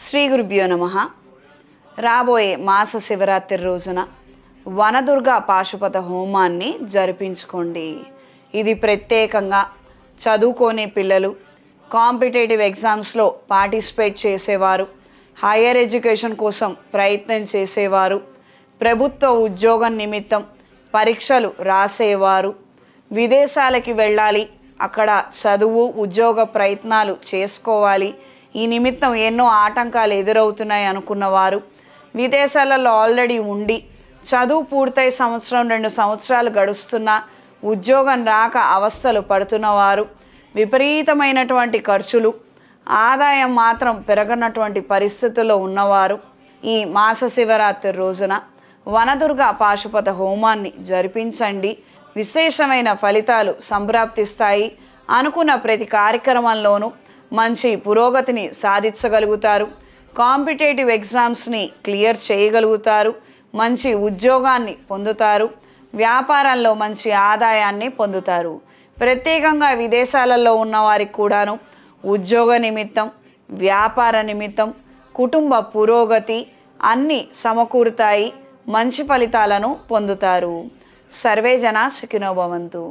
శ్రీ గురుభ్యో నమ. రాబోయే మాస శివరాత్రి రోజున వనదుర్గ పాశుపత హోమాన్ని జరిపించుకోండి. ఇది ప్రత్యేకంగా చదువుకోని పిల్లలు, కాంపిటేటివ్ ఎగ్జామ్స్లో పార్టిసిపేట్ చేసేవారు, హయ్యర్ ఎడ్యుకేషన్ కోసం ప్రయత్నం చేసేవారు, ప్రభుత్వ ఉద్యోగం నిమిత్తం పరీక్షలు రాసేవారు, విదేశాలకి వెళ్ళాలి, అక్కడ చదువు ఉద్యోగ ప్రయత్నాలు చేసుకోవాలి, ఈ నిమిత్తం ఎన్నో ఆటంకాలు ఎదురవుతున్నాయి అనుకున్నవారు, విదేశాలలో ఆల్రెడీ ఉండి చదువు పూర్తయి 1-2 సంవత్సరాలు గడుస్తున్నా ఉద్యోగం రాక అవస్థలు పడుతున్నవారు, విపరీతమైనటువంటి ఖర్చులు, ఆదాయం మాత్రం పెరగనటువంటి పరిస్థితుల్లో ఉన్నవారు ఈ మాస శివరాత్రి రోజున వనదుర్గ పాశుపత హోమాన్ని జరిపించండి. విశేషమైన ఫలితాలు సంప్రాప్తిస్తాయి. అనుకున్న ప్రతి కార్యక్రమంలోనూ మంచి పురోగతిని సాధించగలుగుతారు. కాంపిటేటివ్ ఎగ్జామ్స్ని క్లియర్ చేయగలుగుతారు. మంచి ఉద్యోగాన్ని పొందుతారు. వ్యాపారంలో మంచి ఆదాయాన్ని పొందుతారు. ప్రత్యేకంగా విదేశాలలో ఉన్నవారికి కూడాను ఉద్యోగ నిమిత్తం, వ్యాపార నిమిత్తం, కుటుంబ పురోగతి అన్నీ సమకూరుతాయి. మంచి ఫలితాలను పొందుతారు. సర్వే జనా సుఖినో భవంతు.